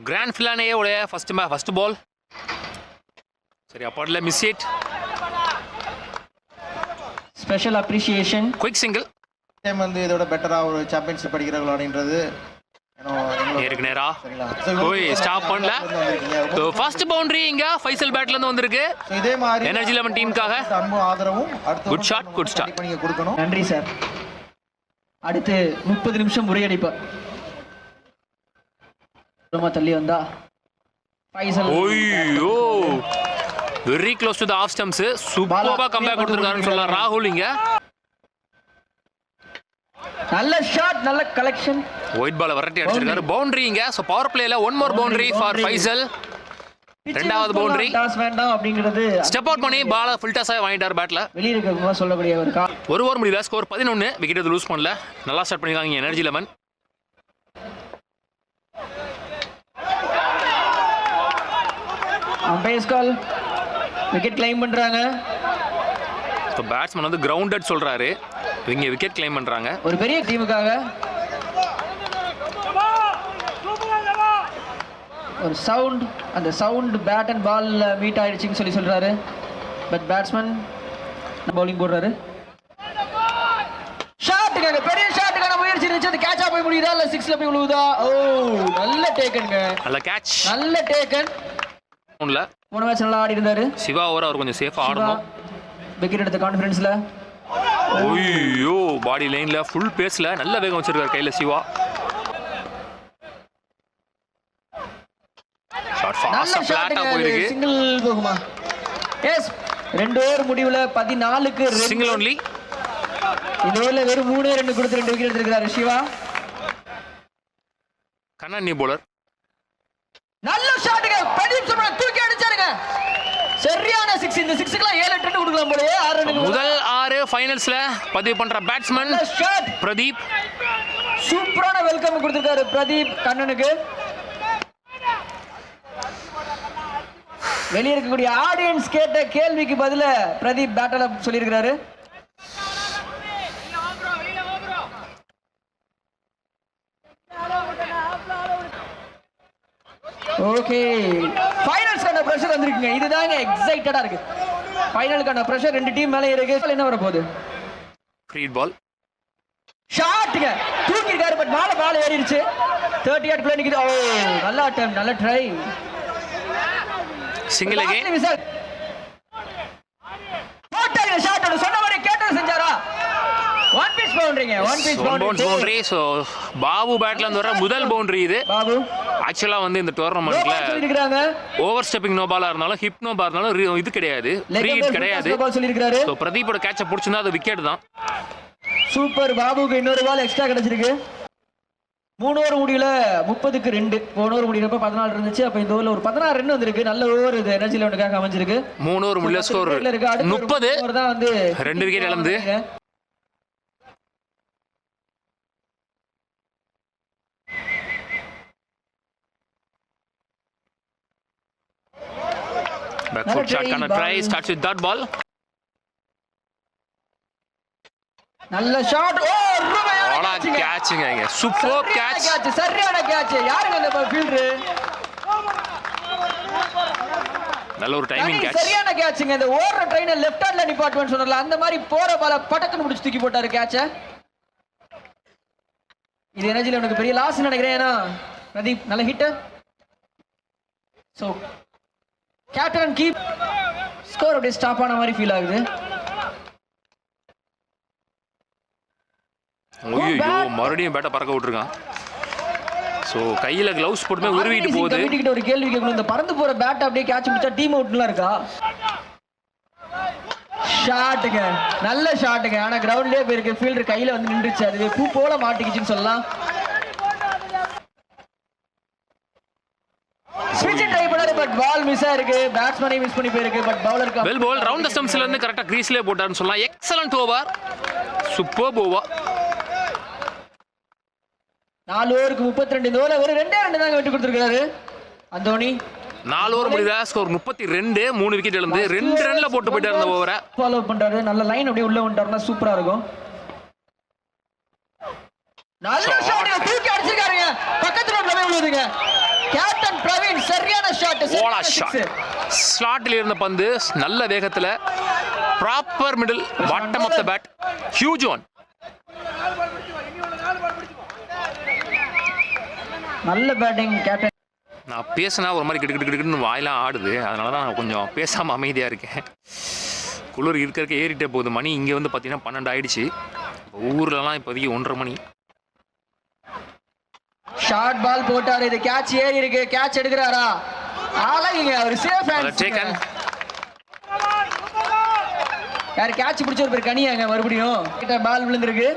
Grand ஃபிலானே உடைய first ball. சரி, அப்பாட்ல miss it. Special appreciation. Quick single. Time வந்து இதோட பெட்டரா ஒரு சாம்பியன்ஷிப் அடிக்கிறார்கள் அப்படின்றது நேருக்கு நேரா போய் ஸ்டாப் பண்ணல. ஸோ ஃபர்ஸ்ட் பவுண்டரி இங்க ஃபைசல் பேட்ல இருந்து வந்திருக்கு. இதே மாதிரி எனர்ஜி 11 டீமுக்காக அன்பும் ஆதரவும் குட் ஷாட், குட் ஸ்டார்ட் நீங்க கொடுக்கணும். நன்றி சார். அடுத்து 30 நிமிஷம் முறியடிப்பார். ரொம்ப தள்ளி வந்தா ஃபைசல். ஓய்யோ, very close to the off stumps. சூப்பரா கம்பேக் கொடுத்திருக்காருன்னு சொல்லலாம் ராகுல். இங்க நல்ல ஷாட், நல்ல கலெக்ஷன். ஒயிட் பால் வரட்டி அடிச்சிருக்காரு. பவுண்டரி இங்க. சோ பவர் பிளேல one more boundary for Faisal. ரெண்டாவது பவுண்டரி. டாஸ் வேண்டாம் அப்படிங்கிறது ஸ்டெப் அவுட் பண்ணி பால ஃபுல் டாஸா வாங்கிட்டார் பேட்ல. வெளிய இருக்கவங்க சொல்லக்கூடிய ஒரு ஓவர் முடியல. ஸ்கோர் 11. விக்கெட் எதுவும் லூஸ் பண்ணல. நல்லா ஸ்டார்ட் பண்ணிருக்காங்க எனர்ஜி 11. அம்பையர்ஸ் கால். விக்கெட் கிளைம் பண்றாங்க. ஸோ பேட்ஸ்மேன் வந்து கிரவுண்டட் சொல்றாரு. இவங்க விக்கெட் கிளைம் பண்றாங்க. ஒரு பெரிய டீமுக்காக ஒரு சவுண்ட், அந்த sound bat and ball meet ஆயிடுச்சுன்னு சொல்றாரு. பட் பேட்ஸ்மேன் பவுலிங் போடுறாரு. ஷாட்டுக்காக பெரிய ஷாட்டுக்கான முயற்சி இருந்துச்சு. அது கேட்சா போய் முடியுதா இல்ல 6ல போய் விழுவுதா? ஓ, நல்ல டேக்கன்ங்க. நல்ல கேட்ச், நல்ல டேக்கன். போன மேட்ச் நல்லா ஆடி இருந்தாரு சிவா. ஓவர் அவர் கொஞ்சம் சேஃபா ஆடணும். விக்கெட் எடுத்த கான்ஃபிடன்ஸ்ல. ஓய்யோ, பாடி லைன்ல ஃபுல் பேஸ்ல நல்ல வேகம் வச்சிருக்காரு கையில சிவா. ஷாட் ஃபாஸ்டா ஃபிளாட்டா போயிருக்கு. சிங்கிள் போகுமா? எஸ், 2 ஓவர் முடிவுல 14க்கு சிங்கிள் ஒன்லி. இந்த ஓவர்ல வெறும் 3 கொடுத்து 2 விக்கெட் எடுத்திருக்காரு சிவா. கண்ணாடி போலர். நல்ல ஷாட்டுங்க. பிரதீப் சுப்ரா தூக்கி அடிச்சாருங்க. சரியான 6. இந்த 6க்குலாம் 7 ரன் கொடுக்கலாம் போலயே. 6 ரன். முதல் 6 ஃபைனல்ஸ்ல பதிவு பண்ற பேட்ஸ்மேன் பிரதீப். சூப்பரான வெல்கம் கொடுத்திருக்காரு பிரதீப் கண்ணனுக்கு. வெளிய இருக்கக்கூடிய ஆடியன்ஸ் கேட்ட கேள்விக்கு பதில பிரதீப் பேட்டல சொல்லியிருக்காரு. ஓகே, ஃபைனல்ஸ்க்கான பிரஷர் வந்திருக்குங்க. இதுதாங்க எக்ஸைட்டடா இருக்கு. ஃபைனலுக்கான பிரஷர் 2 டீம் மேல இருக்கு. என்ன வர போகுது? Free ball. ஷாட்டுங்க. தூக்கி இருக்காரு. பட் பால் ஏறிடுச்சு. 30 யார்ட் குள்ள நிக்குது. ஓ, நல்ல அட்டெம்ப்ட், நல்ல ட்ரை. Single again. போட்டாங்க ஷாட். சொன்ன மாதிரி கேட்டது செஞ்சாரா? ஒன் பீஸ் பவுண்டரிங்க. One piece boundary. So Babu பேட்ல இருந்து வர முதல் பவுண்டரி இது. பாபு ஆக்சுவலா வந்து இந்த டோர்னமெண்ட்ல ஓவர் ஸ்டெப்பிங் நோ பாலா இருந்தாலும் ஹிப் நோ பாலா இருந்தாலும் இது கிடையாது, ஃப்ரீ ஹிட் கிடையாது. சோ பிரதீப்போட கேட்ச புடிச்சிருந்தா அது விக்கெட் தான். சூப்பர். பாபுக்கு இன்னொரு பால் எக்ஸ்ட்ரா கிடைச்சிருக்கு. 3 ஓவர் முடியல 30க்கு 2. போன ஓவர் முடியறப்ப 14 இருந்துச்சு. அப்ப இந்த ஓவர்ல ஒரு 16 ரன் வந்திருக்கு. நல்ல ஓவர் இது எனர்ஜி 11க்காக அமைஞ்சிருக்கு. 3 ஓவர் முடியல ஸ்கோர் 30. தான் வந்து 2 விக்கெட் இழந்து. Back foot shot kind of try, starts with that ball. நல்ல ஷாட். ஓ, அழகா கேட்ச்ங்க. இங்க சூப்பர் கேட்ச். சரியான கேட்ச். யாருங்க அந்த ஃபீல்டர்? நல்ல ஒரு டைமிங் கேட்ச். சரியான கேட்ச்ங்க. இந்த ஓவர ட்ரெயினை லெஃப்ட் ஹேண்ட்ல நிப்பாட்டுவேன்னு சொன்னல, அந்த மாதிரி போற பால பட்டக்குன்னு முடிச்சு தூக்கி போட்டாரு கேட்ச. இது எனர்ஜில எனக்கு பெரிய லாஸ் நினைக்கிறேன். ஏன்னா பிரதீப் நல்ல hit. So captain keep score அப்படியே ஸ்டாப் ஆன மாதிரி ஃபீல் ஆகுது. ஐயோ, மறுபடியும் பேட்டை பறக்க விட்டுருக்கான். சோ கையில கிளவுஸ் போட்டுமே உருவிட்டு போகுது. கமிட்டிக்கிட்ட ஒரு கேள்வி கேட்கணும். இந்த பறந்து போற பேட் அப்படியே கேட்ச் பிடிச்சா டீம் அவுட்லாம் இருக்கா? ஷாட்டுங்க. நல்ல ஷாட்டுங்க. ஆனா கிரவுண்ட்லயே போயிருக்கு. ஃபீல்டர் கையில வந்து நின்றுச்சு. அதுவே பூ போல மாட்டிக்கிச்சுன்னு சொல்லலாம். ஸ்விட்ச் ட்ரை பண்ணாரு. பட் பால் மிஸ் ஆயிருக்கு. பேட்ஸ்மேனை மிஸ் பண்ணி போயிருக்கு. பட் பவுலருக்கு வெல் பால் ரவுண்ட் தி ஸ்டம்ப்ஸ்ல இருந்து கரெக்ட்டா கிரீஸ்லயே போட்டாருன்னு சொல்லலாம். Excellent over. Super over. 4 ஓவருக்கு 32. இந்த ஓவர்ல ஒரு 2 ரன் தான் விட்டு கொடுத்திருக்காரு அந்தோனி. 4 ஓவர் முடியுதா ஸ்கோர் 32. 3 விக்கெட் இழந்து 2 ரன்ல போட்டு போயிட்டாரு அந்த ஓவரை. ஃபாலோ பண்றாரு. நல்ல லைன் அப்படியே உள்ள வந்துட்டாருன்னா சூப்பரா இருக்கும். நல்ல ஷாட். தூக்கி அடிச்சிருக்காருங்க. பக்கத்துல ரோட்ல போய் விழுதுங்க. கேப்டன் பிரவீன் சரியான ஷாட். ஓலா ஷாட். ஸ்லாட்டில் இருந்த பந்து நல்ல வேகத்துல proper middle bottom of the bat. Huge one. நல்ல பேட்டிங் கேப்டன். நான் பேசினா ஒரு மாதிரி கிடுக்கிட்டு வாயெல்லாம் ஆடுது. அதனால தான் நான் கொஞ்சம் பேசாமல் அமைதியாக இருக்கேன். குளிர் இருக்க ஏறிட்டே போகுது. மணி இங்கே வந்து பார்த்தீங்கன்னா 12 ஆயிடுச்சு. ஊர்லலாம் இப்போதைக்கு 1:30 மணி. ஷார்ட் பால் போட்டாரு. இது கேட்ச் ஏறி இருக்கு. கேட்ச் எடுக்கிறாரா? ஆளங்க அவர் சேஃப் ஹேண்ட் டேக்கன். யார் கேட்ச் பிடிச்ச ஒரு பேர் கனியாங்க மறுபடியும் கிட்ட பால் விழுந்திருக்கு.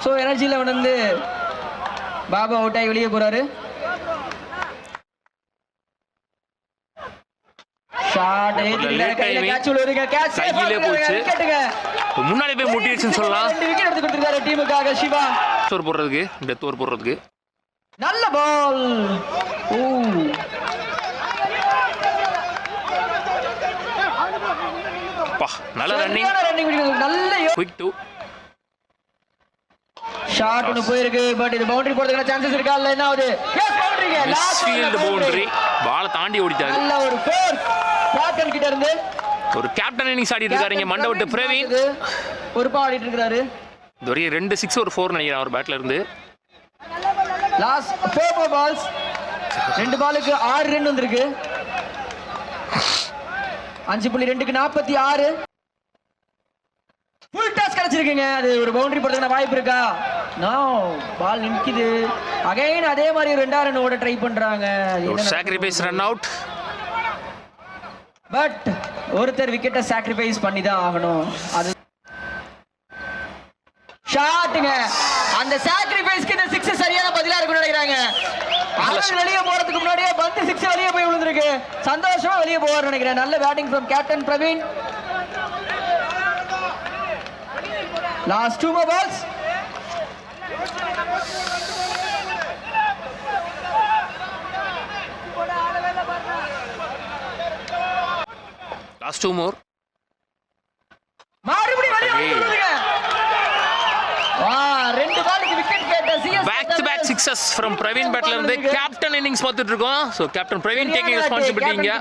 ஸோ எனர்ஜியில் வந்து பாபா அவுட் ஆகி வெளியே போறாரு. ஷாட் கையிலே போச்சு. முன்னாடி போய் முட்டிடுச்சுன்னு சொல்லலாம். 2 விக்கெட் எடுத்து கொடுத்திருக்காரு டீமுக்காக சிவா. ஓவர் போடுறதுக்கு டெத் ஓவர் போடுறதுக்கு நல்ல பால். நல்ல ரன்னிங். நல்ல குயிக் டூ ஷாட் ஒன்னு போயிருக்கு. பட் இது பவுண்டரி போறதுக்கான சான்சஸ் இருக்கா? இல்ல என்ன ஆகுது? எஸ் பவுண்டரிங்க. Last field boundary. பால் தாண்டி ஓடிட்டாரு. நல்ல ஒரு ஃபோர் கேப்டன் கிட்ட இருந்து. ஒரு கேப்டன் இன்னிங்ஸ் ஆடிட்டு இருக்காருங்க மண்டவட்டு பிரவீன். ஒரு பால் ஆடிட்டு இருக்காரு. இதுவரையும் 2 6 ஒரு 4 நினைக்கிறேன் அவர் பேட்ல இருந்து. Last 4 balls. 2 பாலுக்கு 6 ரன் வந்திருக்கு. 5.2க்கு 46. ஃபுல் டாஸ் கிடைச்சிருக்குங்க. அது ஒரு பவுண்டரி போறதுக்கான வாய்ப்பு இருக்கா? நோ, பால் நிக்குது. அகைன் அதே மாதிரி 2 ரன் ஓட ட்ரை பண்றாங்க. ஒரு சாக்ரிஃபைஸ் ரன் அவுட். பட் ஒருத்தர் விக்கெட்டை சாக்ரிஃபைஸ் பண்ணி தான் ஆகணும். அது ஷாட்டுங்க. அந்த சாக்ரிஃபைஸ்க்கு இந்த 6 சரியான பதிலா இருக்கும்னு நினைக்கிறாங்க. அவன் வெளியே போறதுக்கு முன்னாடியே பந்து 6 வெளியே போய் விழுந்திருக்கு. சந்தோஷமா வெளியே போவார்னு நினைக்கிறேன். நல்ல batting from captain Praveen. Last 2 more balls. Last 2 more. மறுபடியும் வெளியே வந்துருங்க. வா, 2 பாலுக்கு விக்கெட் கேட்ட CS. Back to back sixes from Praveen பேட்ல இருந்து கேப்டன் இன்னிங்ஸ் பார்த்துட்டு இருக்கோம். So captain Praveen taking responsibility இங்க.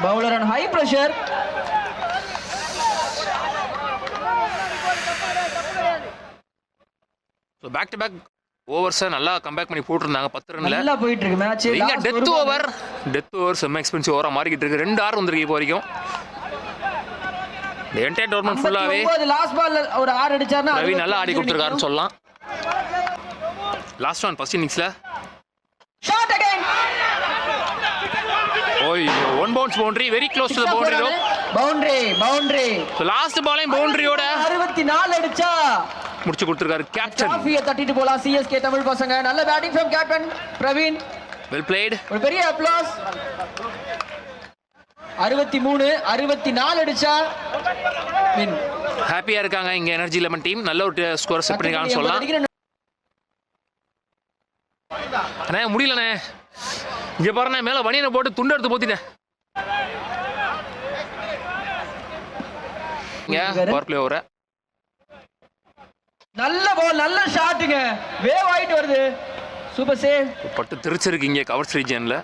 Bowler on high pressure. So back to back ஓவர்ஸை நல்லா கம்பேக் பண்ணி போட்டுருந்தாங்க 10 ரன்ல. நல்லா போயிட்டு இருக்கு மேட்ச். இங்க டெத் ஓவர் செம்ம எக்ஸ்பென்சிவ் ஓவரா மாறிக்கிட்டு இருக்கு. 2 6 வந்திருக்கு இப்போ வரைக்கும். இந்த என்டையர் டோர்னமெண்ட் ஃபுல்லாவே லாஸ்ட் பால்ல ஒரு 6 அடிச்சார்னா ரவி நல்லா ஆடி கொடுத்துருக்காருன்னு சொல்லலாம். லாஸ்ட் ஒன் ஃபர்ஸ்ட் இன்னிங்ஸ்ல ஷாட் அகைன். ஓய், one bounce boundary, very close to the boundary rope. Boundary. So last பாலையும் பவுண்டரியோட 64 அடிச்சா முடிச்சு கொடுத்திருக்காரு கேப்டன். ட்ராஃபியை தட்டிட்டு போலாம் சிஎஸ்கே தமிழ் பசங்க. நல்ல batting from captain Praveen. Well plate. ஒரு பெரிய அப்ளாஸ். 64 அடிச்சா வின். ஹாப்பியா இருக்காங்க இங்க எனர்ஜி 11 டீம். நல்ல ஒரு ஸ்கோர் செட் பண்ணிருக்காங்கன்னு சொல்லலாம். அண்ணே முடியலண்ணே. இங்க பாருண்ணே, மேல வணியனை போட்டு துண்டு எடுத்து போத்திட்டேன். Power play ஓவர. நல்ல பால், நல்ல ஷாட்டுங்க. வேவ் ஆயிட்டு வருது. Super save. பட்டு திருச்சிருக்கு இங்க கவர்ஸ் ரீஜன்ல.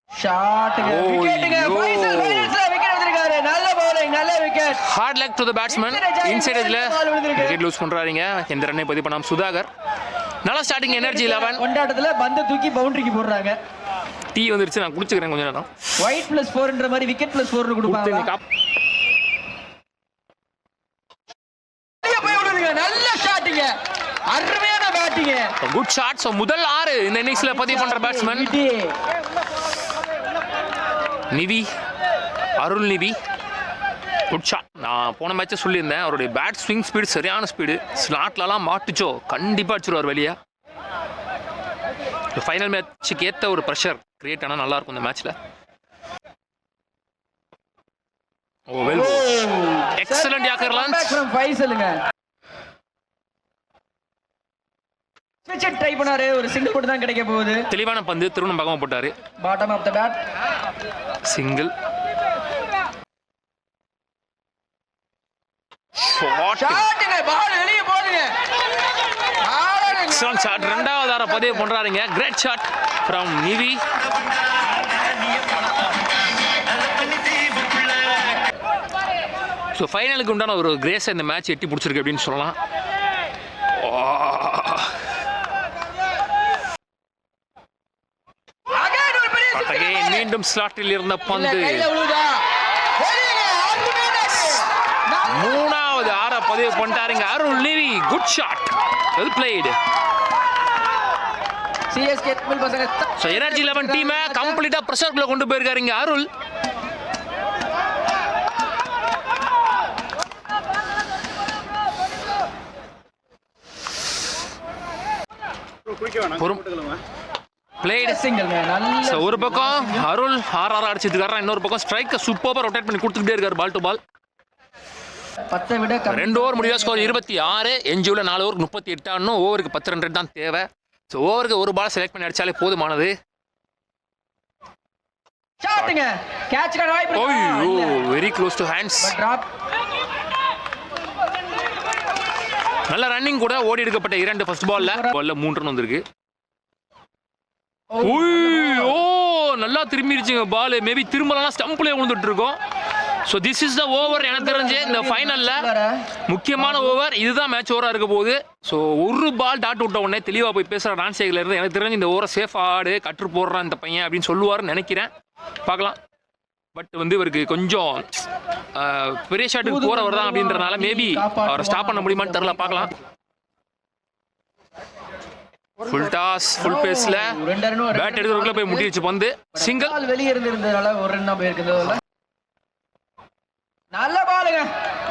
ஷாட்டுங்க. விக்கெட்டுங்க. ஃபைனல்ஸ்ல விக்கெட் எடுத்திருக்காரு. நல்ல பவுலிங், நல்ல wicket. Hard luck to the batsman. Inside எட்ஜ்ல விக்கெட் லூஸ் பண்றாருங்க. எந்த ரன்னை பதிவு பண்ணாம சுதாகர். நல்ல ஸ்டார்டிங் எனர்ஜி 11. கொண்டாட்டத்துல பந்த தூக்கி பவுண்டரிக்கு போடுறாங்க. டீ வந்துருச்சு, நான் குடிச்சுக்கிறேன் கொஞ்ச நேரம். ஒயிட் +4ன்ற மாதிரி விக்கெட் +4 கொடுப்பாங்க. நல்ல ஷாட்டுங்க. அருமையான பேட்டிங். Good shot. சோ முதல் 6 இந்த இன்னிங்ஸ்ல பதிவு பண்ற batsman Nivi, Arul Nivi. Good shot. நான் போன மேட்சை சொல்லியிருந்தேன், அவருடைய பேட் ஸ்விங் ஸ்பீடு சரியான ஸ்பீடு. ஸ்லாட்லலாம் மாட்டுச்சோ கண்டிப்பாக அடிச்சிருவார் வெளியே. ஃபைனல் மேட்சுக்கு ஏற்ற ஒரு ப்ரெஷர் கிரியேட் ஆனால் நல்லா இருக்கும் இந்த மேட்ச்ல. ஓ well, excellent yorker launch. Try பண்ணாரு, ஒரு சிங்கிள் போட்டு தான் கிடைக்க போகுது. தெளிவான பந்து திருவண்ணம் பக்கமாக போட்டார். Bottom of the bat single ஷாட்டுங்க, பால் வெளியே போகுதுங்க. எக்ஸலன்ட் ஷாட், ரெண்டாவது ஆற பதிவு பண்றாருங்க. Great shot from Nivi. So ஃபைனலுக்கு உண்டான ஒரு கிரேஸை இந்த மேட்ச் எட்டி பிடிச்சிருக்கு அப்படின்னு சொல்லலாம். மீண்டும் ஸ்லாட்டில் இருந்த பந்து மூணாவது ஆற பதிவு பண்ணிட்டாருங்க Arul Nivi. Good shot, well played. CSK பசங்க ஸோ எனர்ஜி 11 டீமை கம்ப்ளீட்டாக ப்ரெஷருக்குள்ள கொண்டு போயிருக்காருங்க அருள். ஒரு பக்கம் அருள் ஆர் அடிச்சிட்டு இருக்காரு, இன்னொரு பக்கம் ஸ்ட்ரைக்கை சூப்பரா ரொட்டேட் பண்ணி கொடுத்துக்கிட்டே இருக்காரு பால் டு பால். 10 விட 2 ஓவர் முடிவா ஸ்கோர் 26. எஞ்சியுள்ள 4 ஓவருக்கு 38 ஆடணும். ஓவருக்கு 10 ரன் தான் தேவை. ஸோ ஓவருக்கு ஒரு பால் செலக்ட் பண்ணி அடிச்சாலே போதுமானது. Very close to hands. நல்ல ரன்னிங் கூட. ஓடி எடுக்கப்பட்ட 2 ஃபர்ஸ்ட் பால்ல 3 ரன் வந்திருக்கு. ஓ நல்லா திரும்பிடுச்சுங்க பால். மேபி திரும்பலாம் ஸ்டம்ப்லேயே விழுந்துட்டு இருக்கோம். So this is the over. எனக்கு தெரிஞ்சு இந்த ஃபைனலில் முக்கியமான ஓவர் இதுதான். மேட்ச் ஓவராக இருக்க போகுது. ஸோ ஒரு பால் டாட் விட்ட உடனே தெளிவாக போய் பேசுகிற ரான்சேகில் இருந்து எனக்கு தெரிஞ்சு இந்த ஓவரை சேஃப் ஆடு கற்று போடுறான் இந்த பையன் அப்படின்னு சொல்லுவார்னு நினைக்கிறேன். பார்க்கலாம். பட் வந்து இவருக்கு கொஞ்சம் பெரிய ஷாட்டுக்கு போகிறவர் தான் அப்படின்றனால மேபி அவரை ஸ்டாப் பண்ண முடியுமான்னு தெரில. பார்க்கலாம். ஃபுல் டாஸ், ஃபுல் பேஸ்ல பேட் எடுக்கிறதுக்குள்ள போய் முட்டிடுச்சு பந்து. சிங்கிள் வெளியே இருந்திருந்ததால ஒரு ரன் தான் போயிருக்குது. நல்ல பாலுங்க.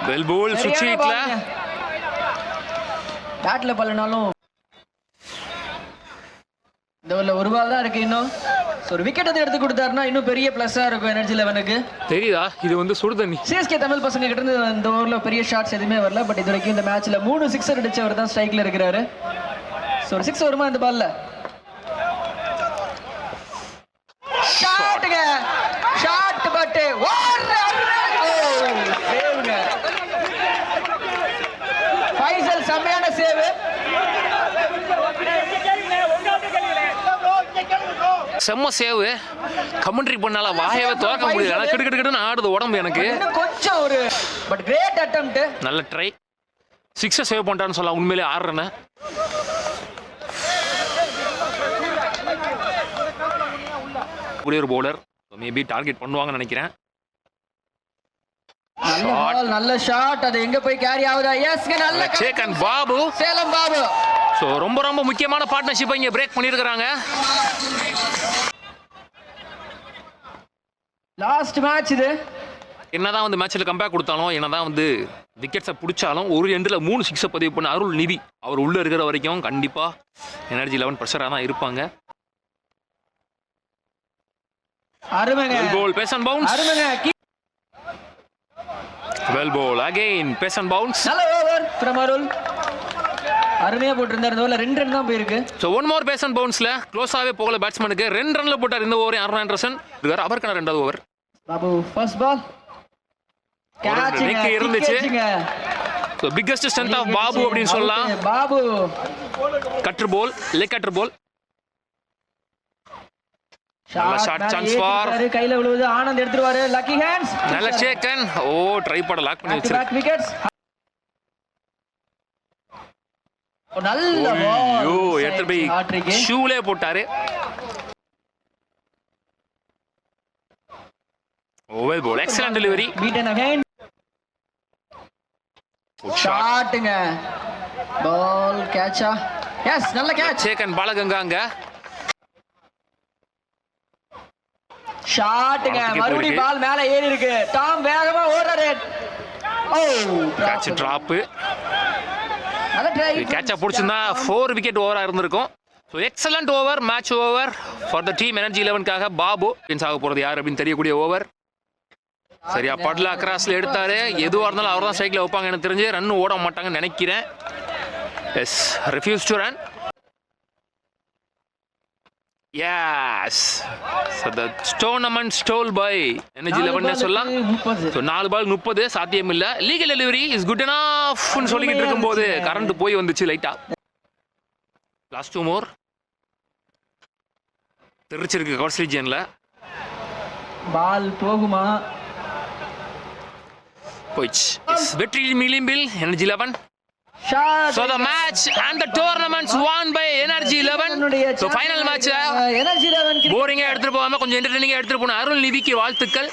வெல் போல் சுவிட்ச் ஹிட்ல பேட்ல பல்லனாலும் இந்த ஒரு பால் தான் இருக்கு இன்னும். ஒரு விக்கெட் எடுத்து கொடுத்தாருன்னா இன்னும் பெரிய பிளஸ்ஸா இருக்கும் எனர்ஜி 11க்கு. தெரியுதா இது வந்து சுடுதண்ணி. சிஎஸ்கே தமிழ் பசங்க கிட்ட இருந்து இந்த ஓவர்ல பெரிய ஷாட்ஸ் எதுவுமே வரல. பட் இது வரைக்கும் இந்த மேட்ச்ல 3 சிக்ஸர் அடிச்சவர் தான் ஸ்ட்ரைக்ல இருக்கிறாரு. ஒரு 6 வருமா இந்த பால்ல? ஷாட்டுங்க, ஷாட் பட் சேவுங்க. ஃபைசல் செமையான சேவ். செம்ம சேவ். கமெண்ட்ரி பண்ணால வாயவே திறக்க முடியல. கிடுக்கிட்டுன்னு ஆடுது உடம்பு எனக்கு. கொஞ்சம் ஒரு பட் கிரேட் அட்டெம்ப்ட். நல்ல ட்ரை. 6 சேவ் பண்ணிட்டான்னு சொல்லலாம். உண்மையிலே 6 ரன். ஒரு பவுலர் மேபி டார்கெட் பண்ணுவாங்கன்னு நினைக்கிறேன். நல்ல ஷாட். அது எங்க போய் கேரி ஆகுதா? எஸ், நல்ல சேக் அண்ட் பாபு, சேலம் பாபு. சோ ரொம்ப ரொம்ப முக்கியமான பார்ட்னர்ஷிப்பை இங்க பிரேக் பண்ணிருக்காங்க. லாஸ்ட் மேட்ச் இது. என்னதான் வந்து மேட்ச்ல கம்பேக் கொடுத்தாலும் என்னதான் வந்து விக்கெட்ஸை பிடிச்சாலும் ஒரு எண்டில் 3 சிக்ஸை பதிவு பண்ண அருள் நிவி அவர் உள்ள இருக்கிற வரைக்கும் கண்டிப்பா எனர்ஜி 11 ப்ரெஷராக தான் இருப்பாங்க. அருமைங்க. Well bowled, pace and bounce. அருமைங்க. Well bowled again, pace and bounce. நல்ல ஓவர் ஃப்ரம் அருள். அருமையா போட்டிருந்தார். இந்த ஓவர்ல 2 ரன் தான் போயிருக்கு. So one more pace and பவுன்ஸ்ல க்ளோஸாவே போகல பேட்ஸ்மேனுக்கு. 2 ரன்ல போட்டார் இந்த ஓவர். அருண் ஆண்டர்சன் இருக்கார். அவருக்கான 2வது ஓவர். பாபு ஃபர்ஸ்ட் பால் கேட்சிங்க இருந்துச்சு. So biggest strength of Babu அப்படின்னு சொல்லலாம். Babu cutter ball, leg cutter ball. நல்ல ஷாட், சான்ஸ் ஃபார். கையில விழுவுது. ஆனந்த் எடுத்துருவாரு. Lucky hands. நல்ல சேக்கன். ஓ ட்ரை பண்ண லாக் பண்ணி வச்சிரு. Back wickets. நல்ல பால். ஐயோ எடுத்து போய் ஷூலே போட்டாரு. Over ball, excellent delivery. Beaten again. ஷாட்டுங்க. பால் கேட்சா. எஸ், நல்ல கேட்ச். சேக்கன் பாலகங்காங்க. ஷாட்டுங்க. மறுபடியும் பால் மேல ஏறி இருக்கு. டாம் வேகமா ஓடுறாரு. ஓ கேட்ச் டிராப். நல்ல ட்ரை. கேட்சா புடிச்சிருந்தா 4 விக்கெட் ஓவரா இருந்திருக்கும். So excellent over, match over for the team energy 11க்காக. பாபு வின்ஸ் ஆக போறது யார் அப்படின்னு தெரியக்கூடிய ஓவர். சரியா பட்ல அக்ராஸ்ல எடுத்தாரு. எதுவாக இருந்தாலும் அவர் தான் ஸ்ட்ரைக்ல வைப்பாங்க எனக்கு தெரிஞ்சு. ரன் ஓட மாட்டாங்கன்னு நினைக்கிறேன். Yes, refuse to run. As the tournament stole by energy 11 சொல்லலாம். 30. ஸோ 4 பால் 30 சாத்தியம் இல்லை. லீகல் டெலிவரி இஸ் குட் எனாஃப்னு சொல்லிக்கிட்டு இருக்கும்போது கரண்ட் போய் வந்துச்சு லைட்டா. லாஸ்ட் 2 மோர் தெரிச்சிருக்கு கவர்ஸ் ரீஜியன்ல. பால் போகுமா? போயிடுச்சு. வெற்றி மிளிம்பில் energy 11. Shot. So the match and the tournament's won by Energy 11. So final match energy 11 போரிங்கா எடுத்துட்டு போகாம கொஞ்சம் என்டர்டெய்னிங்கா எடுத்துட்டு போன அருள் நிதிக்கு வாழ்த்துக்கள்.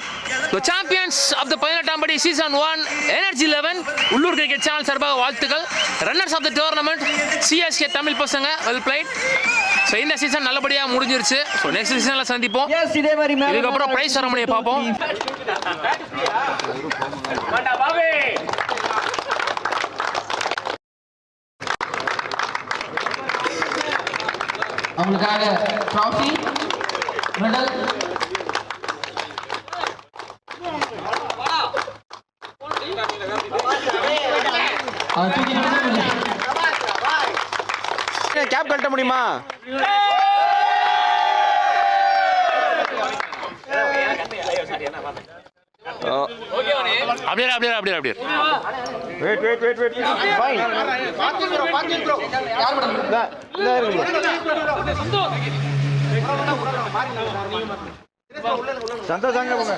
So champions of the 18ஆம் season 1 Energy 11 உள்ளூர் கிரிக்கெட் சேனல் சார்பாக வாழ்த்துக்கள். Runners of the tournament CSK Tamil பசங்க well played. So இந்த சீசன் நல்லபடியா முடிஞ்சிருச்சு. So next சீசன்ல சந்திப்போம். எஸ் இதே மாதிரி மேல இதுக்கு அப்புறம் பிரைஸ் செரமனியை பார்ப்போம். அவங்களுக்காக ட்ராஃபி மெடல் கேப் கட்ட முடியுமா? அப்படியே வெயிட் ஃபைன். சந்தோஷங்க போங்க.